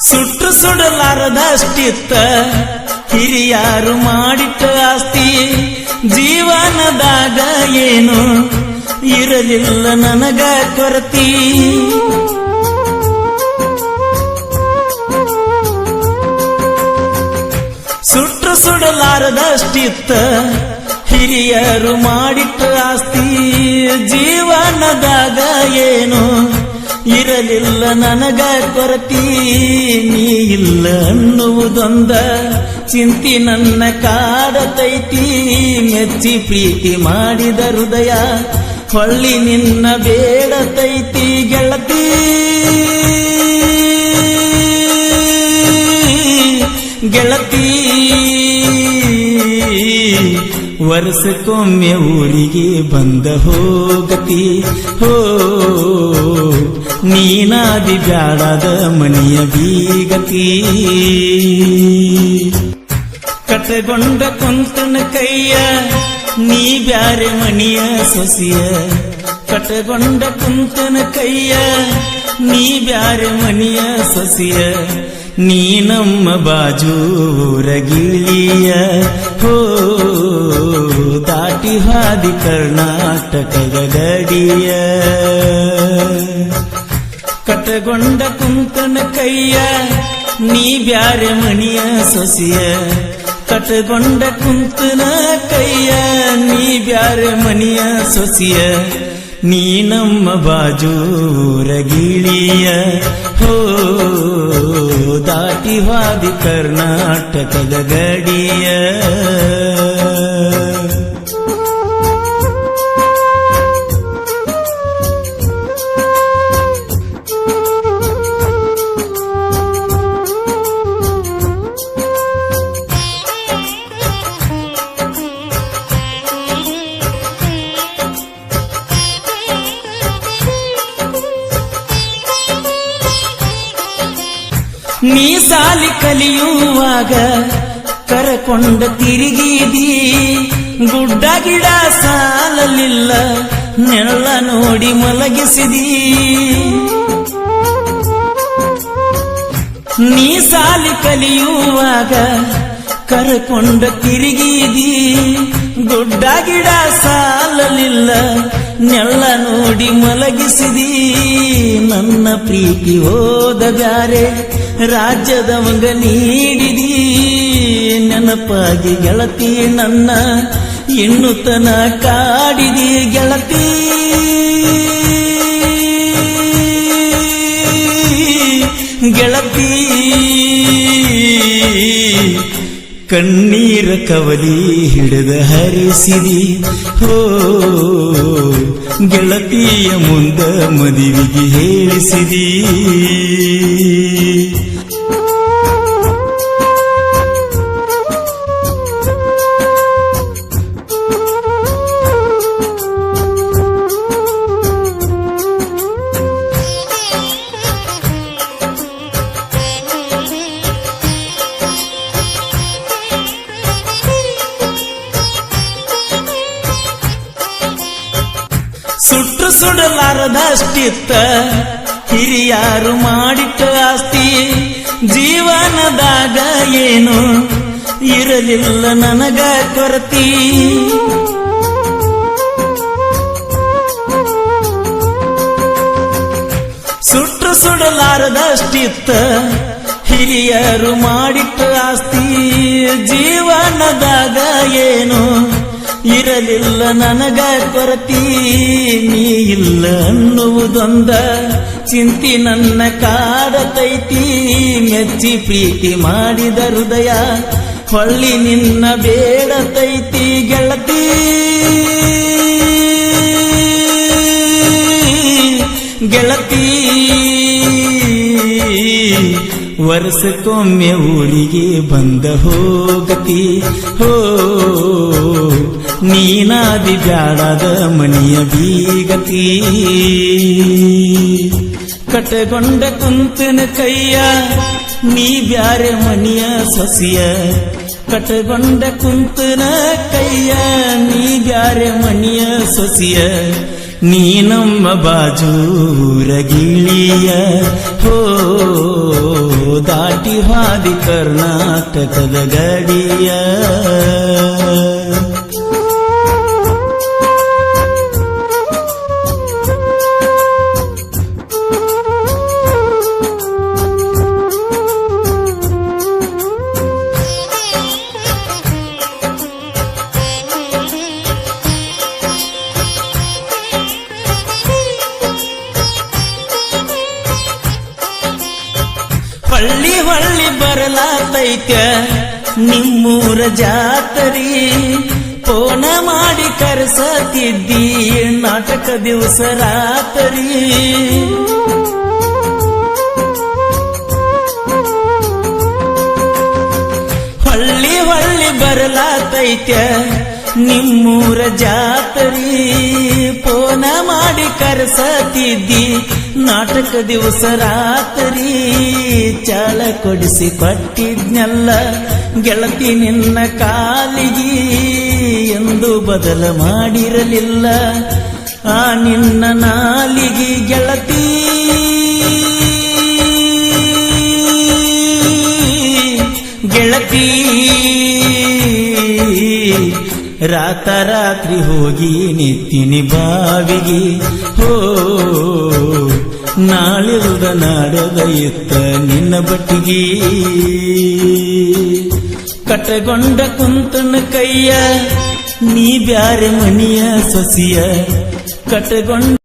ಸುಟ್ಟು ಸುಡಲಾರದಷ್ಟಿತ್ತ ಹಿರಿಯಾರು ಮಾಡಿಟ್ಟ ಆಸ್ತಿ ಜೀವನದಾಗ ಏನು ಇರಲಿಲ್ಲ ನನಗ ಕೊರತಿ ಸುಟ್ಟು ಸುಡಲಾರದಷ್ಟಿತ್ತ ಹಿರಿಯರು ಮಾಡಿಟ್ಟ ಆಸ್ತಿ ಜೀವನದಾಗ ಏನು ಇರಲಿಲ್ಲ ನನಗ ಕೊರತಿ ನೀ ಇಲ್ಲ ಅನ್ನುವುದೊಂದ ಚಿಂತಿ ನನ್ನ ಕಾಡತೈತಿ ಮೆಚ್ಚಿ ಪ್ರೀತಿ ಮಾಡಿದ ಹೃದಯ ಹೊಳ್ಳಿ ನಿನ್ನ ಬೇಡತೈತಿ ಗೆಳತಿ ಗೆಳತಿ ವರ್ಷಕ್ಕೊಮ್ಮೆ ಊರಿಗೆ ಬಂದ ಹೋಗತಿ ಹೋ ನೀನಾದಿ ಬ್ಯಾಡದ ಮನೆಯ ಬೀಗತಿ ಕಟ್ಟಗೊಂಡ ಕುಂತನ ಕೈಯ ನೀ ಬ್ಯಾರೆ ಮಣಿಯ ಸೊಸಿಯ ಕಟ್ಟಗೊಂಡ ಕುಂತನ ಕೈಯ ನೀ ಬ್ಯಾರೆ ಮಣಿಯ ಸೊಸಿಯ ನೀ ನಮ್ಮ ಬಾಜೂರ ಗಿಳಿಯ ಹೋ ದಾಟಿ ಹಾದಿ ಕರ್ನಾಟಕದ ಗಡಿಯ ಕಟ್ಟಗೊಂಡ ಕುಂತನ ಕೈಯ ನೀ ಬ್ಯಾರೆ ಮಣಿಯ ಸೊಸಿಯ ಕಟ್ಟಗೊಂಡ ಕುಂತನ ಕೈಯ ನೀ ಬ್ಯಾರೆ ಮಣಿಯ ಸೊಸಿಯ ನೀ ನಮ್ಮ ಬಾಜೂರ ಗಿಳಿಯ ಹೋ ದಾಟಿ ಹಾದಿ ಕರ್ನಾಟಕದ ಗಡಿಯ ನೀ ಸಾಲಿ ಕಲಿಯುವಾಗ ಕರಕೊಂಡ ತಿರುಗಿದಿ ಗುಡ್ಡ ಗಿಡ ಸಾಲಲಿಲ್ಲ ನೆರಳ ನೋಡಿ ಮಲಗಿಸಿದಿ ನೀ ಸಾಲಿ ಕಲಿಯುವಾಗ ಕರಕೊಂಡ ತಿರುಗಿದಿ ಗುಡ್ಡ ಗಿಡ ಸಾಲಲಿಲ್ಲ ನೆಲ್ಲ ನೋಡಿ ಮಲಗಿಸಿದಿ ನನ್ನ ಪ್ರೀತಿ ಹೋದ ಬ್ಯಾರೆ ರಾಜ್ಯದವಂಗ ನೀಡಿದಿ ನೆನಪಾಗಿ ಗೆಳತಿ ನನ್ನ ಇನ್ನುತನ ಕಾಡಿದಿ ಗೆಳತಿ ಗೆಳತಿ ಕಣ್ಣೀರ ಕವಲಿ ಹಿಡಿದ ಹರಿಸಿದಿ ಹೋ ಗೆಳತಿಯ ಮುಂದ ಮದುವೆಗೆ ಹೇಳಿಸಿದಿ ಸುಟ್ಟು ಸುಡಲಾರದಷ್ಟಿತ್ತ ಹಿರಿಯಾರು ಮಾಡಿಟ್ಟ ಆಸ್ತಿ ಜೀವನದಾಗ ಏನು ಇರಲಿಲ್ಲ ನನಗ ಕೊರತಿ ಸುಟ್ಟು ಸುಡಲಾರದಷ್ಟಿತ್ತ ಹಿರಿಯರು ಮಾಡಿಟ್ಟ ಆಸ್ತಿ ಜೀವನದಾಗ ಏನು ಇರಲಿಲ್ಲ ನನಗ ಕೊರತಿ ನೀ ಇಲ್ಲ ಅನ್ನುವುದೊಂದ ಚಿಂತಿ ನನ್ನ ಕಾಡತೈತಿ ಮೆಚ್ಚಿ ಪ್ರೀತಿ ಮಾಡಿದ ಹೃದಯ ಹೊಳ್ಳಿ ನಿನ್ನ ಬೇಡತೈತಿ ಗೆಳತಿ ಗೆಳತಿ ವರ್ಷಕ್ಕೊಮ್ಮೆ ಊರಿಗೆ ಬಂದ ಹೋಗತಿ ಹೋ ನೀನಾದಿ ಬ್ಯಾಡದ ಮನೆಯ ಬೀಗತಿ ಕಟ್ಟಗೊಂಡ ಕುಂತನ ಕೈಯ ನೀ ಬ್ಯಾರೆ ಮನೆಯ ಸೊಸಿಯ ಕಟ್ಟಗೊಂಡ ಕುಂತನ ಕೈಯ ನೀ ಬ್ಯಾರೆ ಮನೆಯ ಸೊಸಿಯ ನೀ ನಮ್ಮ ಬಾಜೂರ ಗಿಳಿಯ ಹೋ ದಾಟಿ ಹಾದಿ ಕರ್ನಾಟಕದ ಗಡಿಯ. ಹೊಳ್ಳಿ ಹೊಳ್ಳಿ ಬರಲಾತೈತ ನಿಮ್ಮೂರ ಜಾತರಿ, ಫೋನ ಮಾಡಿ ಕರೆಸತಿದ್ದಿ ನಾಟಕ ದಿವಸ ರಾತ್ರಿ. ಹೊಳ್ಳಿ ಹೊಳ್ಳಿ ಬರಲಾತೈತ ನಿಮ್ಮೂರ ಜಾತರಿ, ಫೋನ ಮಾಡಿ ಕರೆಸತಿದ್ದಿ ನಾಟಕ ದಿವಸ ರಾತ್ರಿ. ಚಾಳ ಕೊಡಿಸಿ ಕೊಟ್ಟಿದ್ನೆಲ್ಲ ಗೆಳತಿ ನಿನ್ನ ಕಾಲಿಗೆ, ಎಂದು ಬದಲ ಮಾಡಿರಲಿಲ್ಲ ಆ ನಿನ್ನ ನಾಲಿಗೆ ಗೆಳತಿ. ಗೆಳತಿ ರಾತ್ರಿ ಹೋಗಿ ನಿತ್ತಿನಿ ಬಾವಿಗೆ, ಹೋ ನಾಳಿರುದ ನಾಡದ ಇತ್ತ ನಿನ್ನ ಬಟ್ಟಿಗೆ. ಕಟಗೊಂಡ ಕುಂತನ ಕೈಯ ನೀ ಬ್ಯಾರೆ ಮನಿಯ ಸೊಸಿಯ, ಕಟಗೊಂಡ